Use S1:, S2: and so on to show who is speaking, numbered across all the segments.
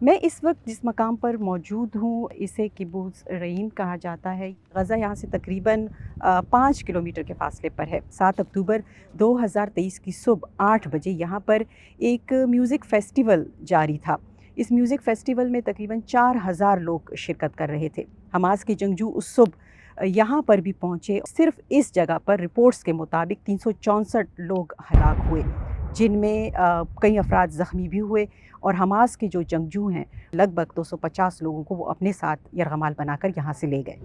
S1: मैं इस वक्त जिस मकाम पर मौजूद हूँ इसे किबुत्ज़ रईम कहा जाता है। गज़ा यहाँ से तकरीबन 5 किलोमीटर के फ़ासले पर है। 7 अक्टूबर 2023 की सुबह 8 बजे यहाँ पर एक म्यूज़िक फ़ेस्टिवल जारी था। इस म्यूज़िक फ़ेस्टिवल में तकरीबन 4000 लोग शिरकत कर रहे थे। हमास के जंगजू उस सुबह यहाँ पर भी पहुँचे। सिर्फ इस जगह पर रिपोर्ट्स के मुताबिक 364 लोग हलाक हुए, जिनमें कई अफराद ज़ख्मी भी हुए और हमास के जो जंगजू हैं लगभग 250 लोगों को वो अपने साथ यरगमाल बनाकर यहाँ से ले गए।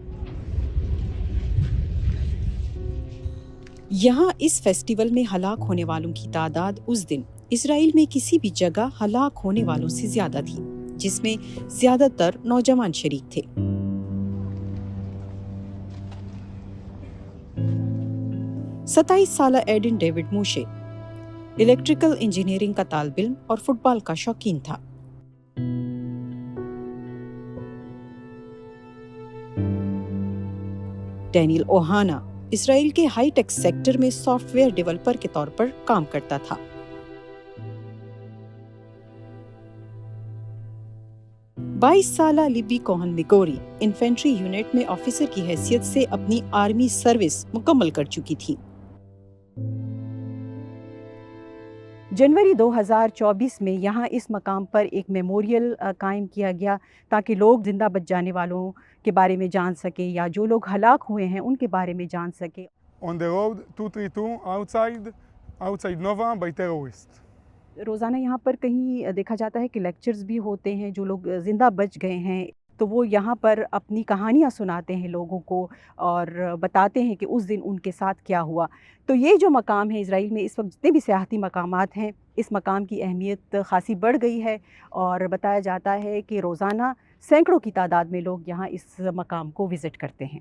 S1: यहाँ इस फेस्टिवल में हलाक होने वालों की तादाद उस दिन इसराइल में किसी भी जगह हलाक होने वालों से ज्यादा थी, जिसमें ज्यादातर नौजवान शरीक थे। सत्ताईस साल एडन डेविड मूशे इलेक्ट्रिकल इंजीनियरिंग का तालिब इल्म और फुटबॉल का शौकीन था। डैनियल ओहाना इसराइल के हाई टेक सेक्टर में सॉफ्टवेयर डेवलपर के तौर पर काम करता था। बाईस साल लिबी कोहन मिगोरी इन्फेंट्री यूनिट में ऑफिसर की हैसियत से अपनी आर्मी सर्विस मुकम्मल कर चुकी थी। जनवरी 2024 में यहाँ इस मकाम पर एक मेमोरियल कायम किया गया ताकि लोग जिंदा बच जाने वालों के बारे में जान सके या जो लोग हलाक हुए हैं उनके बारे में जान सके।
S2: On the road 232 outside Nova by terrorist.
S1: रोज़ाना यहाँ पर कहीं देखा जाता है कि लेक्चर्स भी होते हैं, जो लोग ज़िंदा बच गए हैं तो वो यहाँ पर अपनी कहानियाँ सुनाते हैं लोगों को और बताते हैं कि उस दिन उनके साथ क्या हुआ। तो ये जो मकाम है इज़राइल में इस वक्त जितने भी सियाहती मकामात हैं, इस मकाम की अहमियत ख़ासी बढ़ गई है और बताया जाता है कि रोज़ाना सैकड़ों की तादाद में लोग यहाँ इस मकाम को विज़िट करते हैं।